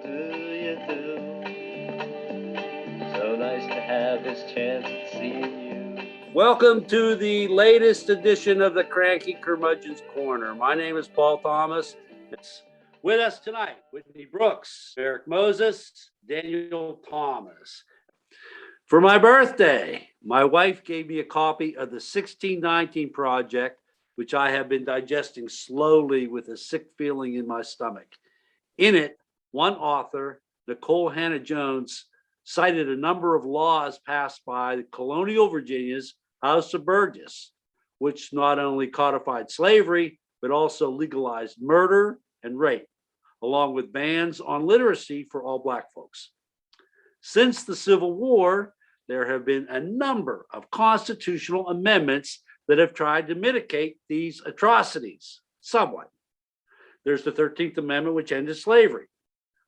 do you do? So nice to have this chance at seeing you. Welcome to the latest edition of the Cranky Curmudgeon's Corner. My name is Paul Thomas. It's with us tonight, Whitney Brooks, Eric Moses, Daniel Thomas. For my birthday, my wife gave me a copy of the 1619 Project, which I have been digesting slowly with a sick feeling in my stomach. In it, one author, Nicole Hannah-Jones, cited a number of laws passed by colonial Virginia's House of Burgess, which not only codified slavery, but also legalized murder and rape, along with bans on literacy for all Black folks. Since the Civil War, there have been a number of constitutional amendments that have tried to mitigate these atrocities somewhat. There's the 13th Amendment, which ended slavery.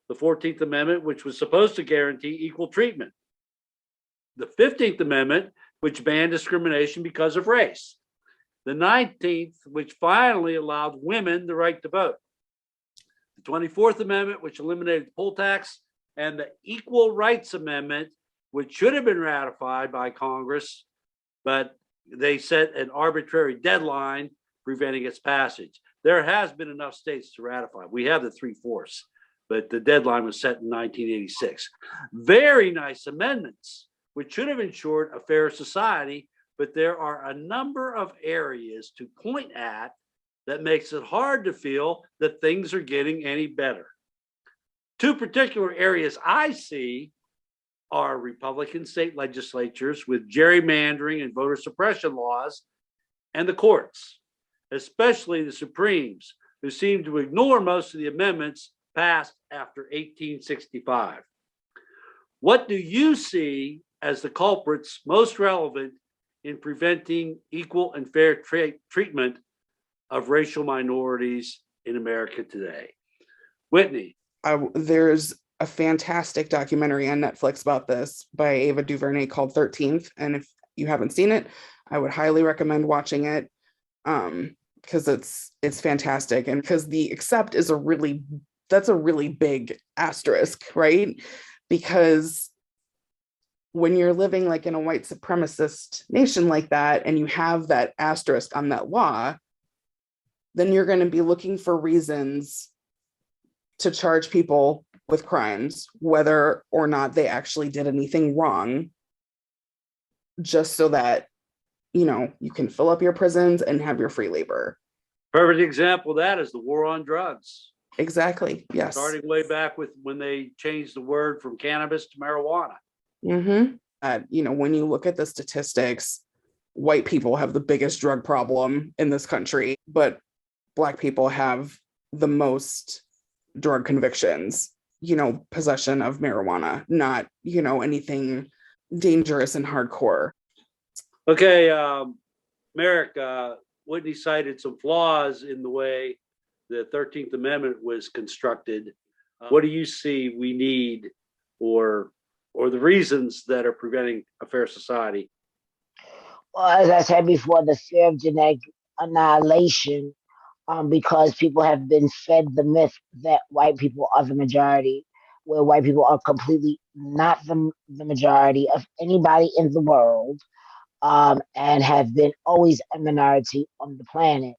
The 14th Amendment, which was supposed to guarantee equal treatment. The 15th Amendment, which banned discrimination because of race. The 19th, which finally allowed women the right to vote. The 24th Amendment, which eliminated the poll tax, and the Equal Rights Amendment, which should have been ratified by Congress, but they set an arbitrary deadline preventing its passage. There has been enough states to ratify. We have the 3/4, but the deadline was set in 1986. Very nice amendments, which should have ensured a fair society, but there are a number of areas to point at that makes it hard to feel that things are getting any better. Two particular areas I see are Republican state legislatures with gerrymandering and voter suppression laws, and the courts, especially the Supremes, who seem to ignore most of the amendments passed after 1865. What do you see as the culprits most relevant in preventing equal and fair treatment of racial minorities in America today? Whitney. There's a fantastic documentary on Netflix about this by Ava DuVernay called 13th. And if you haven't seen it, I would highly recommend watching it because it's fantastic. And because the accept is that's a really big asterisk, right? Because when you're living like in a white supremacist nation like that, and you have that asterisk on that law, then you're going to be looking for reasons to charge people with crimes, whether or not they actually did anything wrong, just so that, you can fill up your prisons and have your free labor. Perfect example of that is the war on drugs. Exactly. Yes. Starting way back with when they changed the word from cannabis to marijuana. Mm-hmm. When you look at the statistics, white people have the biggest drug problem in this country, but Black people have the most drug convictions, possession of marijuana, not, anything dangerous and hardcore. Okay, Merrick, Whitney cited some flaws in the way the 13th Amendment was constructed. What do you see we need or the reasons that are preventing a fair society? Well, as I said before, the fear of genetic annihilation, because people have been fed the myth that white people are the majority, where white people are completely not the majority of anybody in the world, and have been always a minority on the planet.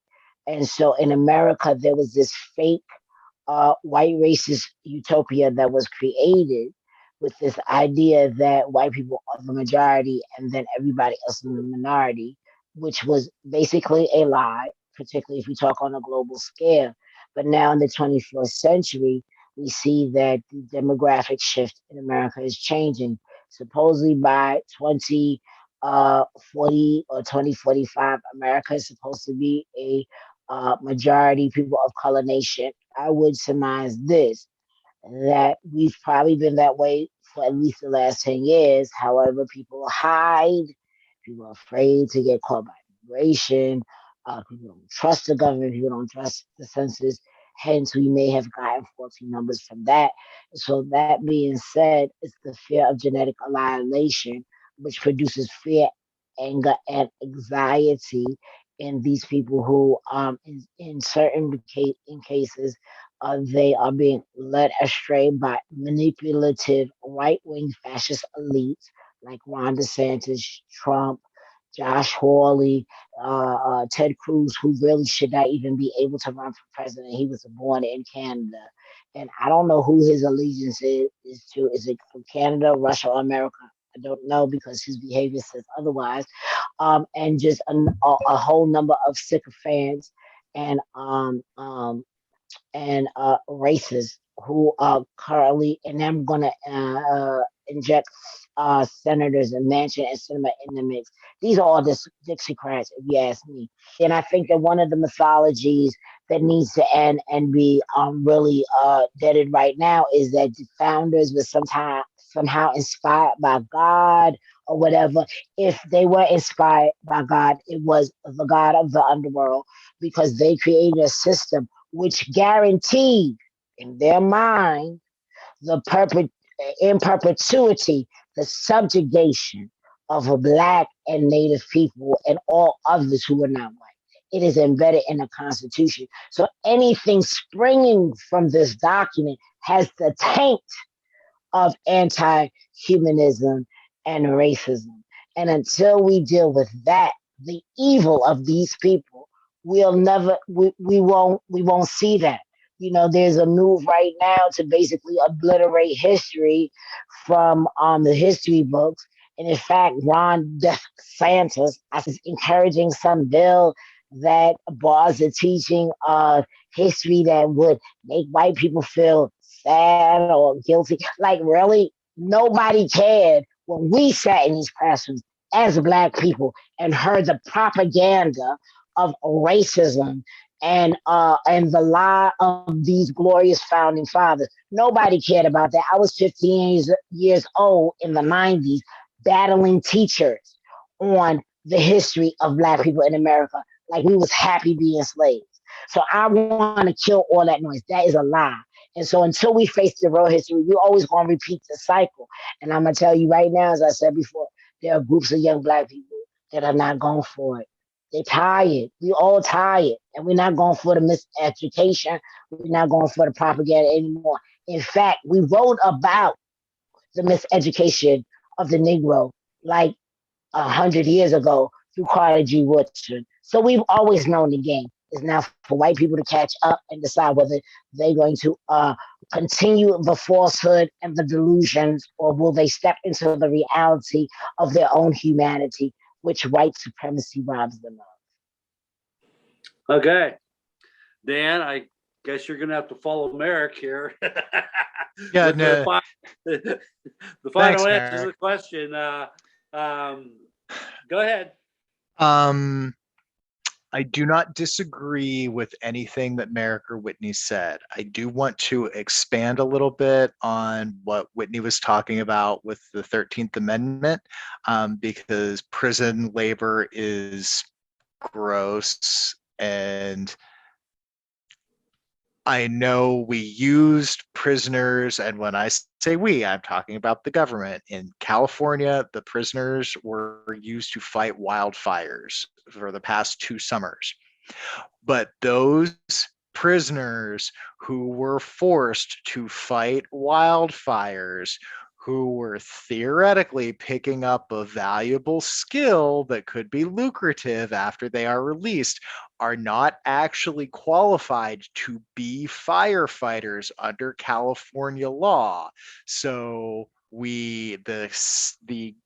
And so in America, there was this fake white racist utopia that was created with this idea that white people are the majority and then everybody else is the minority, which was basically a lie, particularly if we talk on a global scale. But now in the 21st century, we see that the demographic shift in America is changing. Supposedly by 2040 or 2045, America is supposed to be a majority people of color nation. I would surmise this, that we've probably been that way for at least the last 10 years. However, people hide, people are afraid to get caught by immigration, people don't trust the government, people don't trust the census. Hence, we may have gotten 14 numbers from that. So that being said, it's the fear of genetic annihilation, which produces fear, anger, and anxiety in these people who, in certain cases, they are being led astray by manipulative right-wing fascist elites like Ron DeSantis, Trump, Josh Hawley, Ted Cruz, who really should not even be able to run for president. He was born in Canada. And I don't know who his allegiance is to. Is it from Canada, Russia, or America? I don't know because his behavior says otherwise. And just a whole number of sycophants and racists who are currently, and I'm going to inject senators and Manchin and Sinema in the mix. These are all Dixiecrats, if you ask me. And I think that one of the mythologies that needs to end and be really deaded right now is that the founders were somehow inspired by God or whatever. If they were inspired by God, it was the God of the underworld because they created a system which guaranteed in their mind the in perpetuity the subjugation of a black and native people and all others who are not white. It is embedded in the Constitution. So anything springing from this document has the taint of anti-humanism and racism. And until we deal with that, the evil of these people, we won't see that. You know, there's a move right now to basically obliterate history from the history books. And in fact, Ron DeSantis is encouraging some bill that bars the teaching of history that would make white people feel sad or guilty. Like, really, nobody cared when we sat in these classrooms as black people and heard the propaganda of racism and the lie of these glorious founding fathers. Nobody cared about that. I was 15 years old in the 90s battling teachers on the history of black people in America. Like we was happy being slaves. So I want to kill all that noise. That is a lie. And so until we face the real history, we're always going to repeat the cycle. And I'm going to tell you right now, as I said before, there are groups of young black people that are not going for it. They're tired. We all tired. And we're not going for the miseducation. We're not going for the propaganda anymore. In fact, we wrote about the miseducation of the Negro like 100 years ago through Carter G. Woodson. So we've always known the game is now for white people to catch up and decide whether they're going to continue the falsehood and the delusions, or will they step into the reality of their own humanity, which white supremacy robs them of. Okay. Dan, I guess you're going to have to follow Merrick here. Yeah, no. The final Thanks, answer to the Merrick. question. Go ahead. I do not disagree with anything that Merrick or Whitney said. I do want to expand a little bit on what Whitney was talking about with the 13th Amendment, because prison labor is gross. And I know we used prisoners, and when I say we, I'm talking about the government. In California, the prisoners were used to fight wildfires for the past 2 summers. But those prisoners who were forced to fight wildfires, who were theoretically picking up a valuable skill that could be lucrative after they are released, are not actually qualified to be firefighters under California law. So the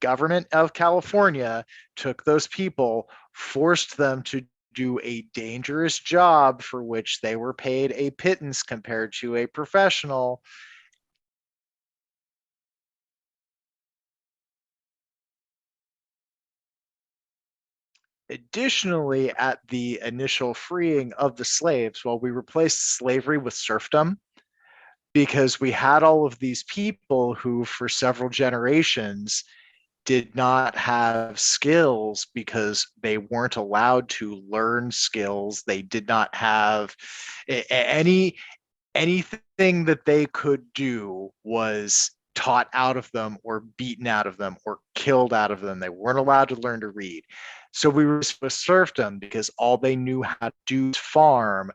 government of California took those people, forced them to do a dangerous job for which they were paid a pittance compared to a professional. Additionally, at the initial freeing of the slaves, well, we replaced slavery with serfdom because we had all of these people who, for several generations, did not have skills because they weren't allowed to learn skills. They did not have anything that they could do was taught out of them or beaten out of them or killed out of them. They weren't allowed to learn to read. So we were with serfdom because all they knew how to do was farm,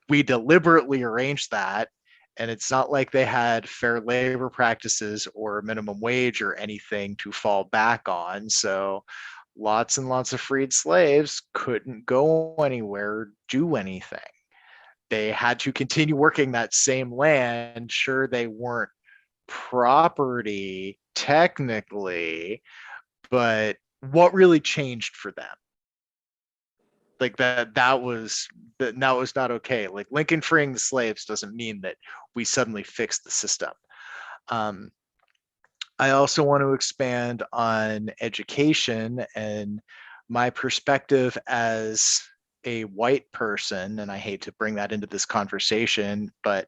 we deliberately arranged that. And it's not like they had fair labor practices or minimum wage or anything to fall back on. So lots and lots of freed slaves couldn't go anywhere, do anything. They had to continue working that same land. Sure, they weren't property technically, but what really changed for them? Like that was not okay. Like Lincoln freeing the slaves doesn't mean that we suddenly fixed the system. um, I also want to expand on education and my perspective as a white person, and I hate to bring that into this conversation, but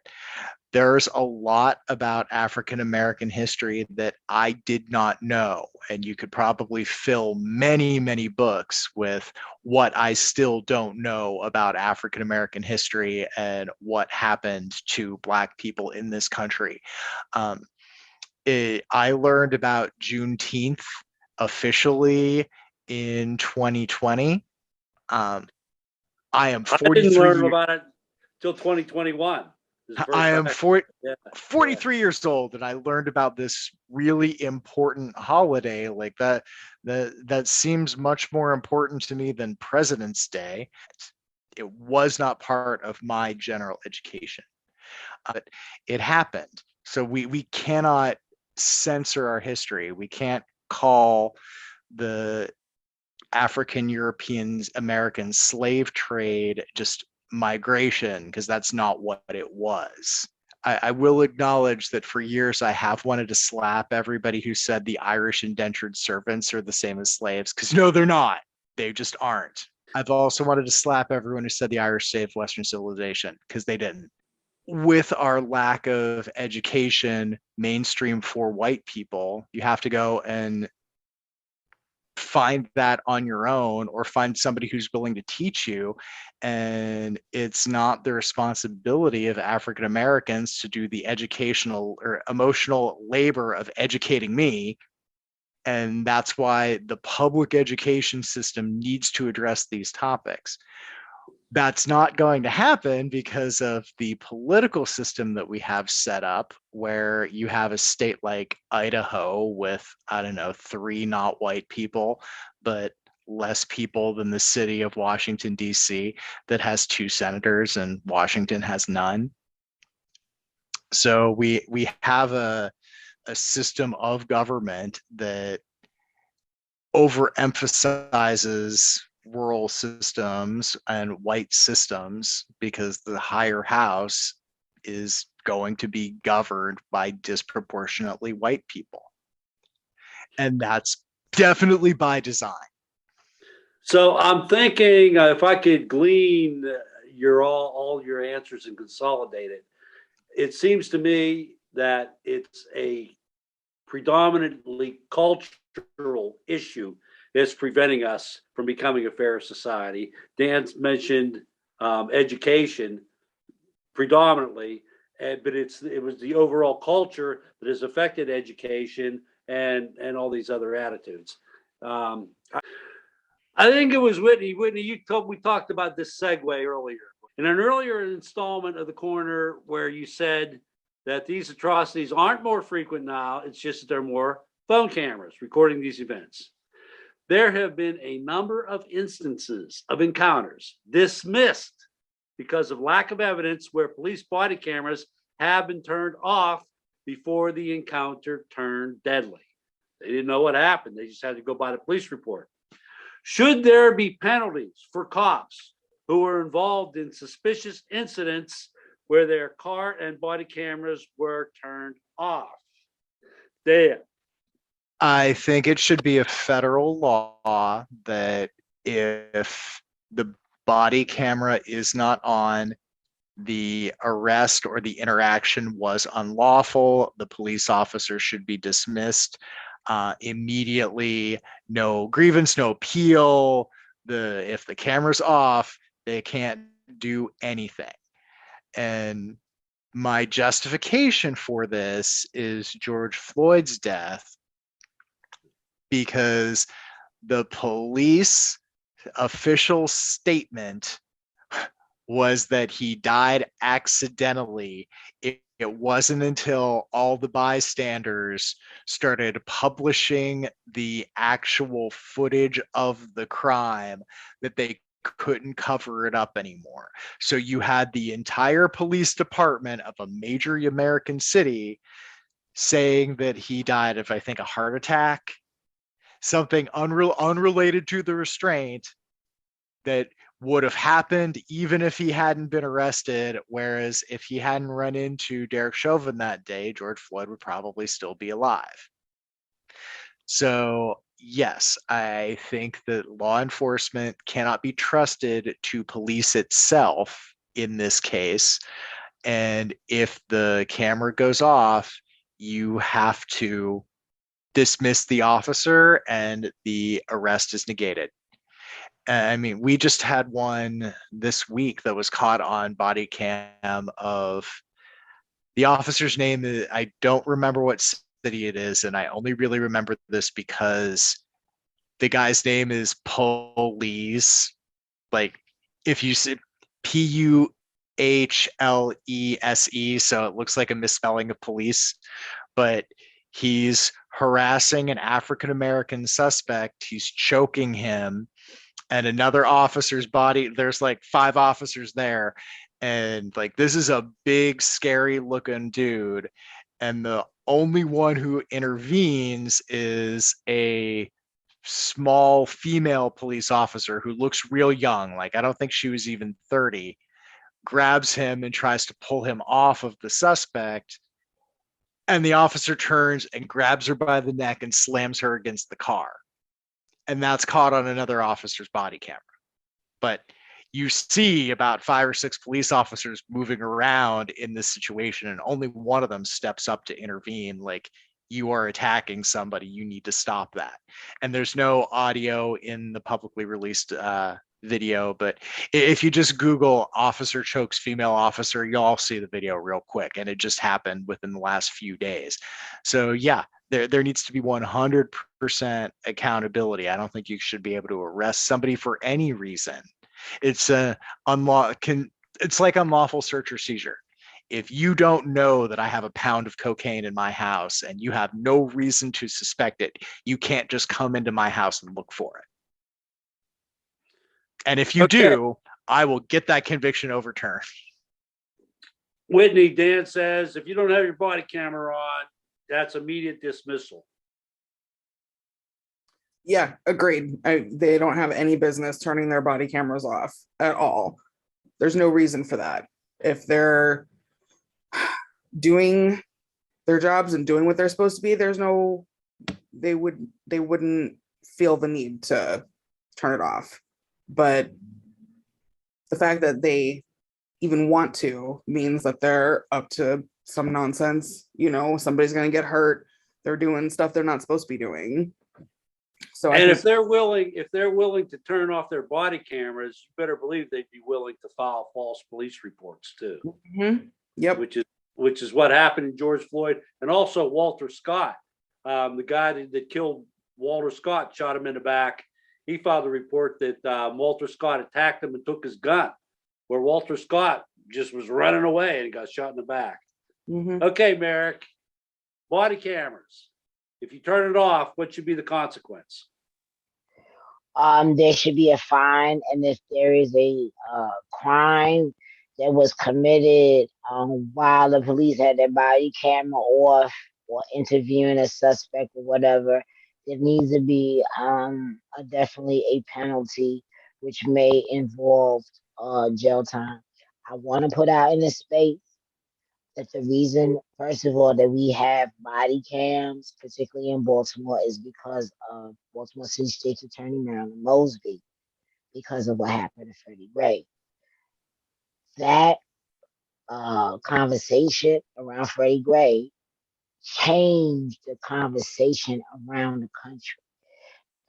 there's a lot about African American history that I did not know. And you could probably fill many, many books with what I still don't know about African American history and what happened to Black people in this country. I learned about Juneteenth officially in 2020. I am I didn't 43 learn about it till 2021. I am 43 Yeah. years old, and I learned about this really important holiday. Like that seems much more important to me than President's Day. It was not part of my general education, but it happened. So we cannot censor our history. We can't call the African Europeans American slave trade just migration, because that's not what it was. I will acknowledge that for years I have wanted to slap everybody who said the Irish indentured servants are the same as slaves, because no, they're not. They just aren't. I've also wanted to slap everyone who said the Irish saved Western civilization, because they didn't. With our lack of education, mainstream for white people, you have to go and find that on your own or find somebody who's willing to teach you. And it's not the responsibility of African Americans to do the educational or emotional labor of educating me. And that's why the public education system needs to address these topics. That's not going to happen because of the political system that we have set up, where you have a state like Idaho with, I don't know, 3 not white people, but less people than the city of Washington, D.C., that has 2 senators and Washington has none. So we have a system of government that overemphasizes rural systems and white systems, because the higher house is going to be governed by disproportionately white people. And that's definitely by design. So I'm thinking if I could glean all your answers and consolidate it, it seems to me that it's a predominantly cultural issue that's preventing us from becoming a fairer society. Dan's mentioned education predominantly, but it was the overall culture that has affected education and all these other attitudes. I think it was Whitney. Whitney, we talked about this segue earlier. In an earlier installment of the corner, where you said that these atrocities aren't more frequent now, it's just that there are more phone cameras recording these events. There have been a number of instances of encounters dismissed because of lack of evidence, where police body cameras have been turned off before the encounter turned deadly. They didn't know what happened. They just had to go by the police report. Should there be penalties for cops who were involved in suspicious incidents where their car and body cameras were turned off? Dan. I think it should be a federal law that if the body camera is not on, the arrest or the interaction was unlawful, the police officer should be dismissed immediately. No grievance, no appeal. If the camera's off, they can't do anything. And my justification for this is George Floyd's death, because the police official statement was that he died accidentally. It wasn't until all the bystanders started publishing the actual footage of the crime that they couldn't cover it up anymore. So you had the entire police department of a major American city saying that he died of, I think, a heart attack, something unrelated to the restraint that would have happened even if he hadn't been arrested. Whereas if he hadn't run into Derek Chauvin that day, George Floyd would probably still be alive. So yes, I think that law enforcement cannot be trusted to police itself in this case. And if the camera goes off, you have to dismiss the officer and the arrest is negated. I mean, we just had one this week that was caught on body cam of the officer's name. I don't remember what city it is, and I only really remember this because the guy's name is Police. Like, if you say Puhlese, so it looks like a misspelling of police, but he's harassing an African American suspect. He's choking him, and another officer's body. There's like 5 officers there, and like this is a big, scary looking dude. And the only one who intervenes is a small female police officer who looks real young. Like, I don't think she was even 30, grabs him and tries to pull him off of the suspect. And the officer turns and grabs her by the neck and slams her against the car. And that's caught on another officer's body camera. But you see about 5 or 6 police officers moving around in this situation, and only one of them steps up to intervene. Like, you are attacking somebody, you need to stop that. And there's no audio in the publicly released video, but if you just Google officer chokes female officer, you'll all see the video real quick. And it just happened within the last few days. So yeah, there needs to be 100% accountability. I don't think you should be able to arrest somebody for any reason. It's it's like unlawful search or seizure. If you don't know that I have a pound of cocaine in my house and you have no reason to suspect it, you can't just come into my house and look for it. And if you do, I will get that conviction overturned. Whitney, Dan says, if you don't have your body camera on, that's immediate dismissal. Yeah, agreed. They don't have any business turning their body cameras off at all. There's no reason for that. If they're doing their jobs and doing what they're supposed to be, they wouldn't feel the need to turn it off. But the fact that they even want to means that they're up to some nonsense. You know, somebody's going to get hurt. They're doing stuff they're not supposed to be doing. So, and if they're willing to turn off their body cameras, you better believe they'd be willing to file false police reports too. Mm-hmm. Yep. Which is what happened in George Floyd, and also Walter Scott, the guy that killed Walter Scott, shot him in the back. He filed a report that Walter Scott attacked him and took his gun, where Walter Scott just was running away and got shot in the back. Mm-hmm. Okay, Merrick, body cameras. If you turn it off, what should be the consequence? There should be a fine, and if there is a crime that was committed while the police had their body camera off or interviewing a suspect or whatever, there needs to be definitely a penalty, which may involve jail time. I want to put out in the space that the reason, first of all, that we have body cams, particularly in Baltimore, is because of Baltimore City State's Attorney Marilyn Mosby, because of what happened to Freddie Gray. That conversation around Freddie Gray changed the conversation around the country.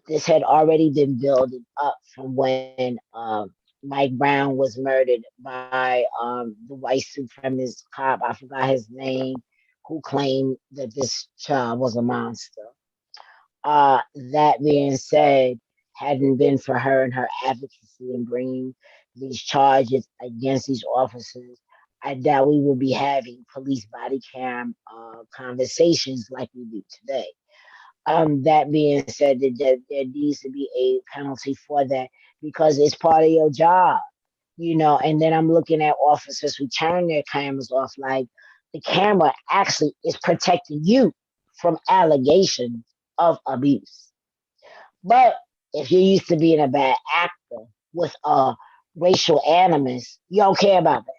This had already been building up from when Mike Brown was murdered by the white supremacist cop, I forgot his name, who claimed that this child was a monster. That being said, hadn't been for her and her advocacy in bringing these charges against these officers, I doubt we will be having police body cam conversations like we do today. That being said, there needs to be a penalty for that because it's part of your job, you know. And then I'm looking at officers who turn their cameras off, like the camera actually is protecting you from allegations of abuse. But if you're used to being a bad actor with a racial animus, you don't care about that.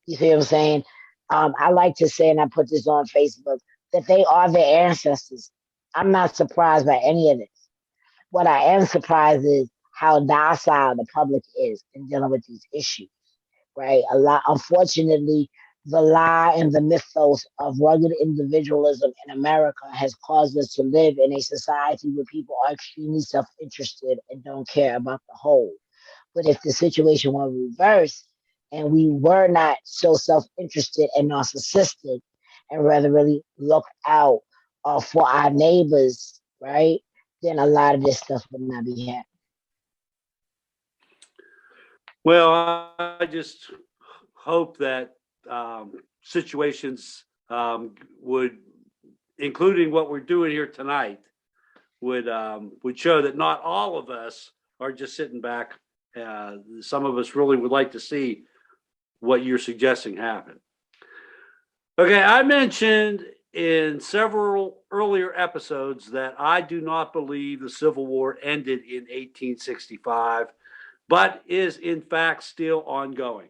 You see what I'm saying? I like to say, and I put this on Facebook, that they are their ancestors. I'm not surprised by any of this. What I am surprised is how docile the public is in dealing with these issues, right? A lot, unfortunately, the lie and the mythos of rugged individualism in America has caused us to live in a society where people are extremely self-interested and don't care about the whole. But if the situation were reversed and we were not so self-interested and narcissistic and rather really look out for our neighbors, right? Then a lot of this stuff would not be happening. Well, I just hope that situations would, including what we're doing here tonight, would show that not all of us are just sitting back. Some of us really would like to see what you're suggesting happen. Okay, I mentioned in several earlier episodes that I do not believe the Civil War ended in 1865, but is in fact still ongoing.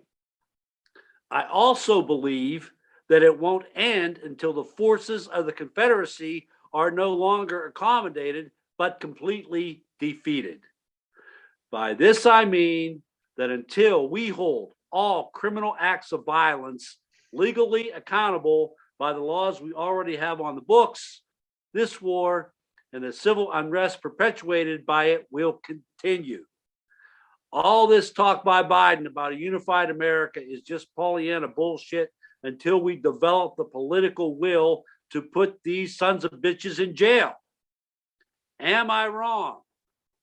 I also believe that it won't end until the forces of the Confederacy are no longer accommodated, but completely defeated. By this, I mean that until we hold all criminal acts of violence legally accountable by the laws we already have on the books, this war and the civil unrest perpetuated by it will continue. All this talk by Biden about a unified America is just Pollyanna bullshit until we develop the political will to put these sons of bitches in jail. Am I wrong?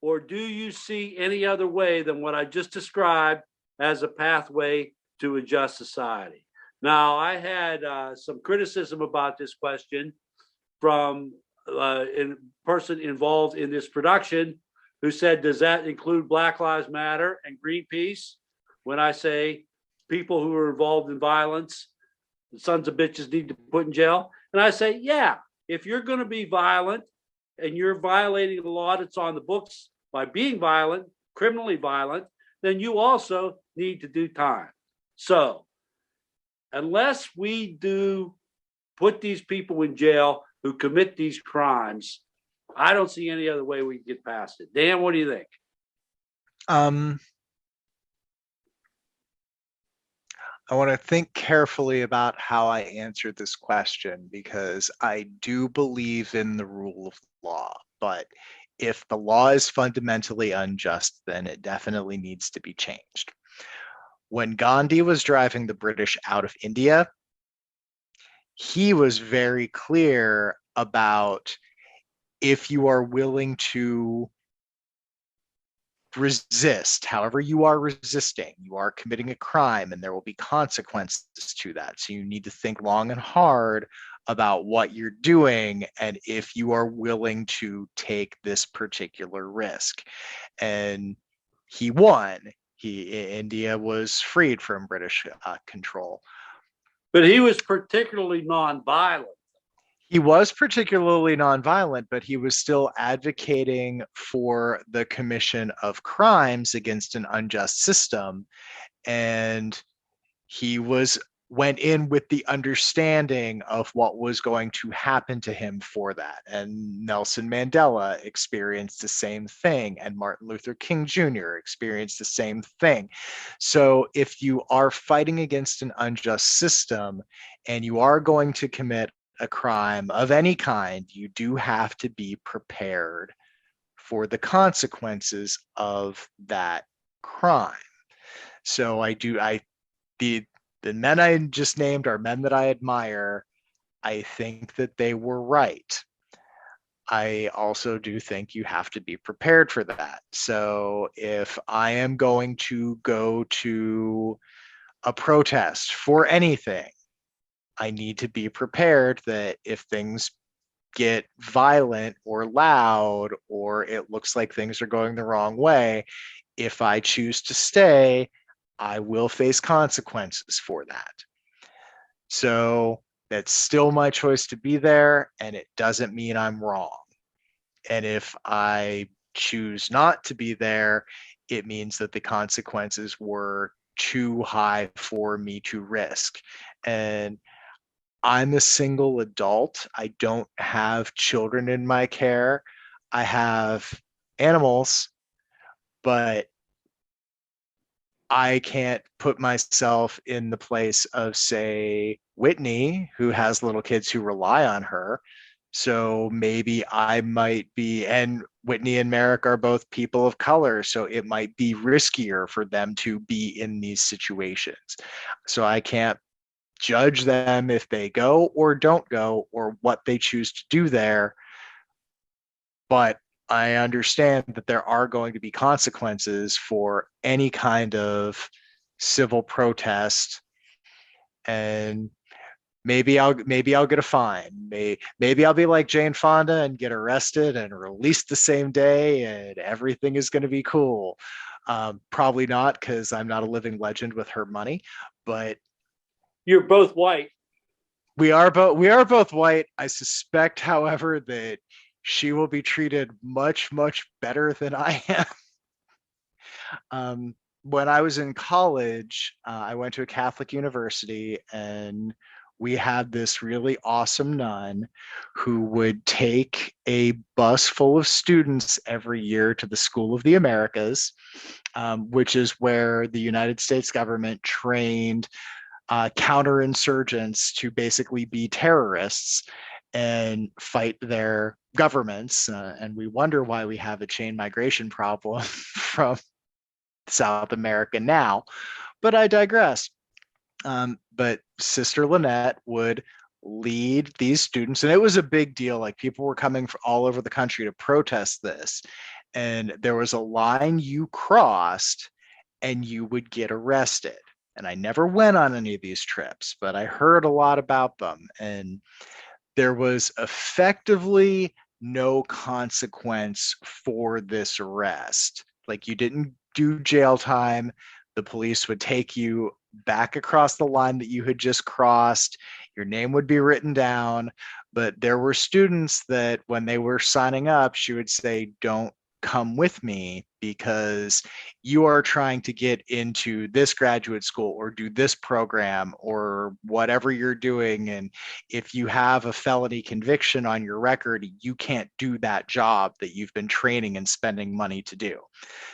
Or do you see any other way than what I just described as a pathway to a just society? Now, I had some criticism about this question from a person involved in this production who said, does that include Black Lives Matter and Greenpeace? When I say people who are involved in violence, the sons of bitches need to be put in jail. And I say, yeah, if you're going to be violent and you're violating the law that's on the books by being violent, criminally violent, then you also need to do time. So unless we do put these people in jail who commit these crimes, I don't see any other way we can get past it. Dan, what do you think? I want to think carefully about how I answer this question because I do believe in the rule of law, but if the law is fundamentally unjust, then it definitely needs to be changed. When Gandhi was driving the British out of India, he was very clear about if you are willing to resist, however you are resisting, you are committing a crime and there will be consequences to that. So you need to think long and hard about what you're doing and if you are willing to take this particular risk. And he won. India was freed from British control. But he was particularly nonviolent. He was particularly nonviolent, but he was still advocating for the commission of crimes against an unjust system. And he went in with the understanding of what was going to happen to him for that. And Nelson Mandela experienced the same thing, and Martin Luther King Jr. experienced the same thing. So if you are fighting against an unjust system and you are going to commit a crime of any kind, you do have to be prepared for the consequences of that crime. So the men I just named are men that I admire. I think that they were right. I also do think you have to be prepared for that. So if I am going to go to a protest for anything, I need to be prepared that if things get violent or loud, or it looks like things are going the wrong way, if I choose to stay, I will face consequences for that. So that's still my choice to be there, and it doesn't mean I'm wrong. And if I choose not to be there, it means that the consequences were too high for me to risk. And I'm a single adult. I don't have children in my care. I have animals, but I can't put myself in the place of, say, Whitney, who has little kids who rely on her. So maybe I might be, and Whitney and Merrick are both people of color, so it might be riskier for them to be in these situations. So I can't judge them if they go or don't go or what they choose to do there. But I understand that there are going to be consequences for any kind of civil protest, and maybe I'll get a fine. Maybe I'll be like Jane Fonda and get arrested and released the same day, and everything is going to be cool. Probably not, because I'm not a living legend with her money. But You're both white. we are both white. I suspect, however, that she will be treated much, much better than I am. When I was in college, I went to a Catholic university, and we had this really awesome nun who would take a bus full of students every year to the School of the Americas, which is where the United States government trained counterinsurgents to basically be terrorists and fight their governments. And we wonder why we have a chain migration problem from South America now, but I digress. But Sister Lynette would lead these students, and it was a big deal. Like, people were coming from all over the country to protest this, and there was a line you crossed and you would get arrested. And I never went on any of these trips, but I heard a lot about them. And there was effectively no consequence for this arrest. Like, you didn't do jail time. The police would take you back across the line that you had just crossed. Your name would be written down. But there were students that when they were signing up, she would say, "Don't come with me because you are trying to get into this graduate school or do this program or whatever you're doing. And if you have a felony conviction on your record, you can't do that job that you've been training and spending money to do."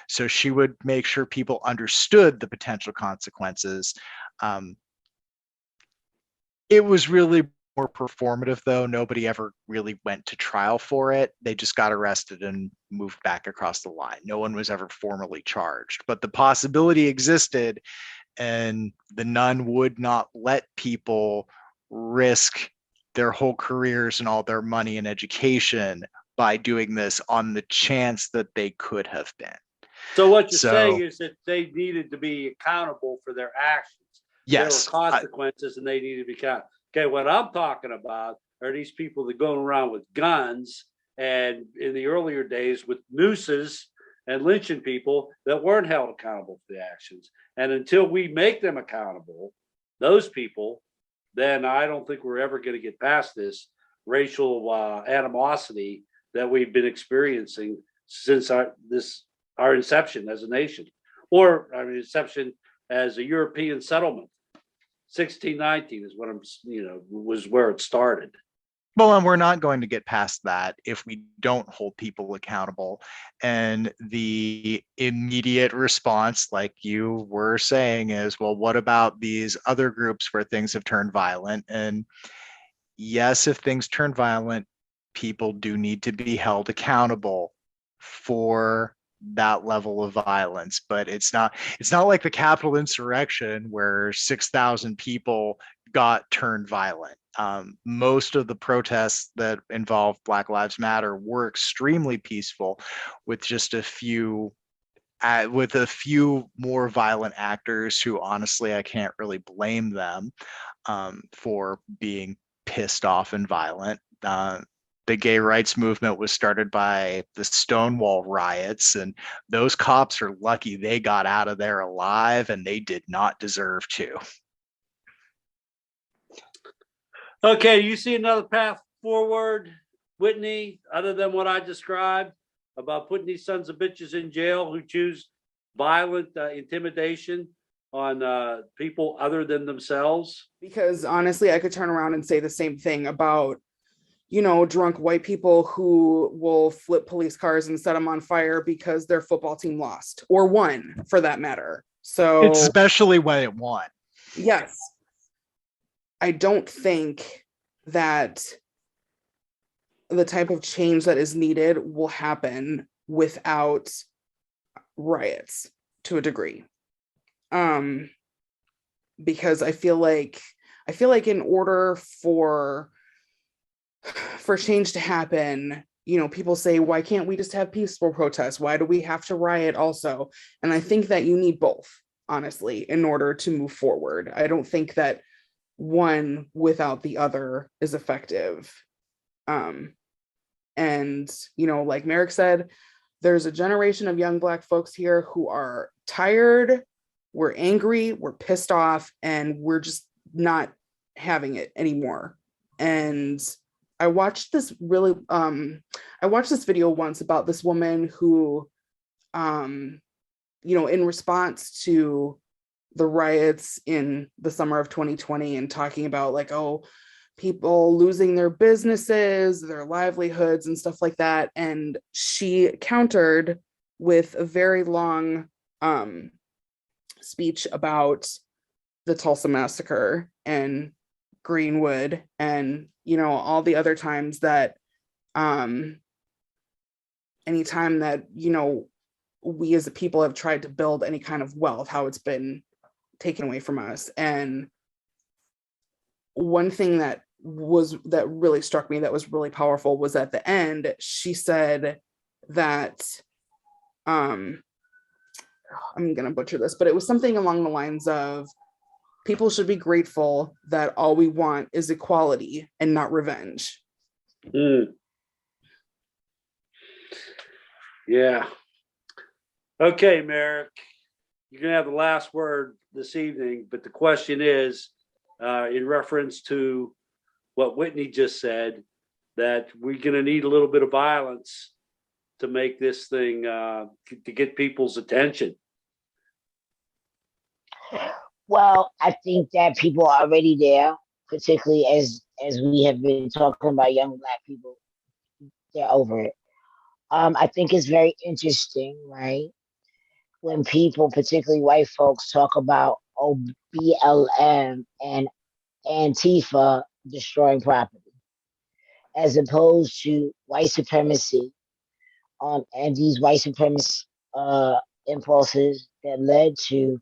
So she would make sure people understood the potential consequences. It was really more performative, though. Nobody ever really went to trial for it. They just got arrested and moved back across the line. No one was ever formally charged, but the possibility existed, and the nun would not let people risk their whole careers and all their money and education by doing this on the chance that they could have been. So what you're saying is that they needed to be accountable for their actions. Yes. There were consequences, and they needed to be counted. Okay, what I'm talking about are these people that go around with guns, and in the earlier days with nooses and lynching people that weren't held accountable for the actions. And until we make them accountable, those people, then I don't think we're ever going to get past this racial animosity that we've been experiencing since our inception as a nation, or our inception as a European settlement. 1619 is what was where it started. Well, and we're not going to get past that if we don't hold people accountable. And the immediate response, like you were saying, is, well, what about these other groups where things have turned violent? And yes, if things turn violent, people do need to be held accountable for that level of violence. But it's not like the Capitol insurrection where 6,000 people got turned violent. Most of the protests that involve Black Lives Matter were extremely peaceful, with just a few more violent actors who, honestly, I can't really blame them for being pissed off and violent. The gay rights movement was started by the Stonewall riots, and those cops are lucky they got out of there alive, and they did not deserve to. Okay, you see another path forward, Whitney, other than what I described about putting these sons of bitches in jail who choose violent intimidation on people other than themselves? Because honestly, I could turn around and say the same thing about, drunk white people who will flip police cars and set them on fire because their football team lost or won, for that matter. So, especially when it won. Yes. I don't think that the type of change that is needed will happen without riots to a degree. Because I feel like in order for change to happen, people say, why can't we just have peaceful protests? Why do we have to riot also? And I think that you need both, honestly, in order to move forward. I don't think that one without the other is effective. And like Merrick said, there's a generation of young Black folks here who are tired, we're angry, we're pissed off, and we're just not having it anymore. And I watched this video once about this woman who in response to the riots in the summer of 2020 and talking about like, oh, people losing their businesses, their livelihoods and stuff like that. And she countered with a very long speech about the Tulsa massacre and Greenwood and, all the other times that anytime that, we as a people have tried to build any kind of wealth, how it's been taken away from us. And one thing that really struck me, that was really powerful, was at the end, she said that, I'm going to butcher this, but it was something along the lines of, people should be grateful that all we want is equality and not revenge. Yeah. Okay, Merrick, you're going to have the last word this evening, but the question is, in reference to what Whitney just said, that we're going to need a little bit of violence to make this thing, to get people's attention. Well, I think that people are already there, particularly as we have been talking about young Black people. They're over it. I think it's very interesting, right? When people, particularly white folks, talk about BLM and Antifa destroying property, as opposed to white supremacy, and these white supremacist impulses that led to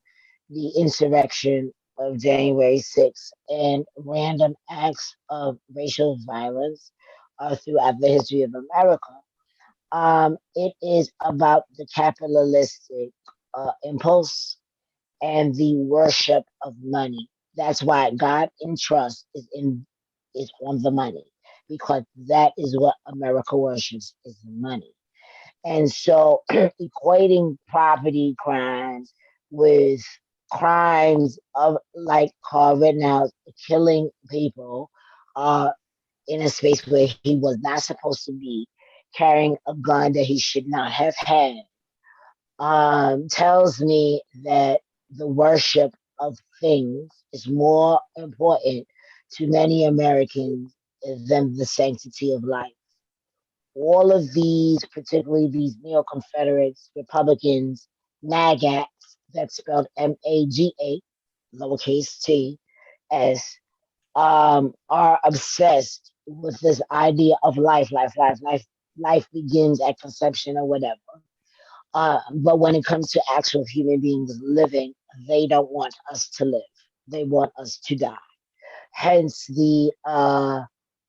the insurrection of January 6th and random acts of racial violence throughout the history of America. It is about the capitalistic impulse and the worship of money. That's why God in trust is on the money, because that is what America worships, is the money. And so equating property crimes with crimes of like Carl Rittenhouse killing people in a space where he was not supposed to be, carrying a gun that he should not have had, tells me that the worship of things is more important to many Americans than the sanctity of life. All of these, particularly these neo-Confederates, Republicans, MAGAs, that's spelled MAGA, lowercase t, S, are obsessed with this idea of life begins at conception or whatever. But when it comes to actual human beings living, they don't want us to live. They want us to die. hence the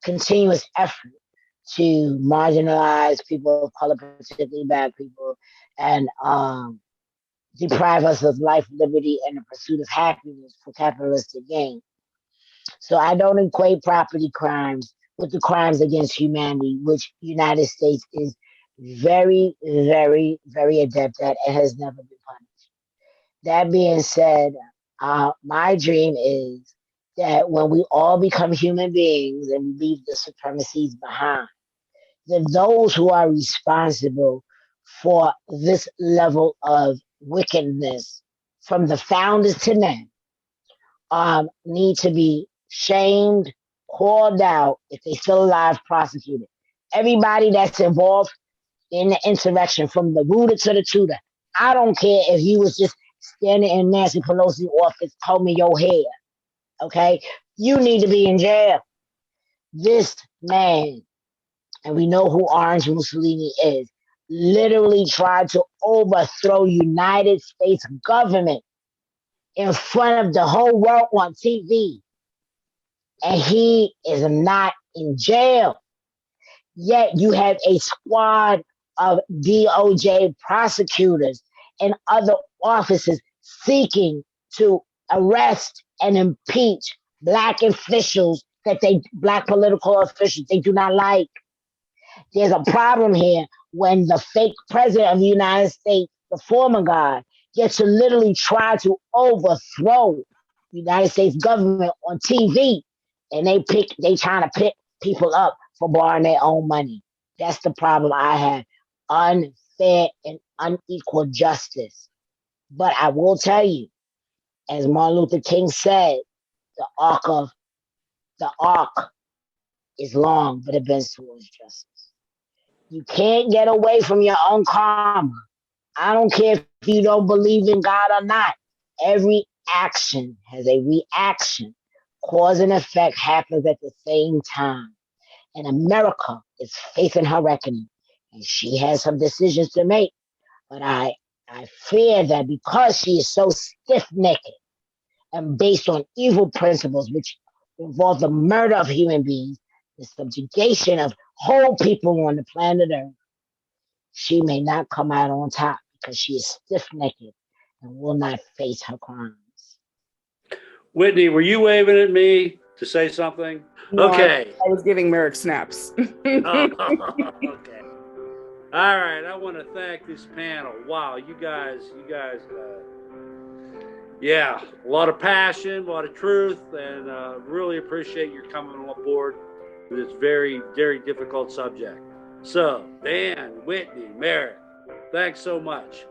continuous effort to marginalize people of color, particularly Black people, and deprive us of life, liberty, and the pursuit of happiness for capitalistic gain. So I don't equate property crimes with the crimes against humanity, which United States is very, very, very adept at and has never been punished. That being said, my dream is that when we all become human beings and we leave the supremacies behind, that those who are responsible for this level of wickedness, from the founders to now, need to be shamed, called out, if they still alive, prosecuted. Everybody that's involved in the insurrection, from the rooter to the tutor. I don't care if you was just standing in Nancy Pelosi's office combing your hair, okay? You need to be in jail. This man, and we know who Orange Mussolini is, literally tried to overthrow United States government in front of the whole world on TV. And he is not in jail. Yet you have a squad of DOJ prosecutors and other officers seeking to arrest and impeach Black officials Black political officials they do not like. There's a problem here when the fake president of the United States, the former guy, gets to literally try to overthrow the United States government on TV, and they trying to pick people up for borrowing their own money. That's the problem I have. Unfair and unequal justice. But I will tell you, as Martin Luther King said, the arc is long, but it bends towards justice. You can't get away from your own karma. I don't care if you don't believe in God or not. Every action has a reaction. Cause and effect happens at the same time. And America is facing her reckoning. And she has some decisions to make. But I fear that because she is so stiff-necked and based on evil principles, which involve the murder of human beings, the subjugation of whole people on the planet Earth, she may not come out on top because she is stiff-necked and will not face her crimes. Whitney, were you waving at me to say something? No, Okay. I was giving Merrick snaps. Okay. All right. I want to thank this panel. Wow, you guys, yeah, a lot of passion, a lot of truth, and really appreciate your coming on board with this very, very difficult subject. So, Dan, Whitney, Merrick, thanks so much.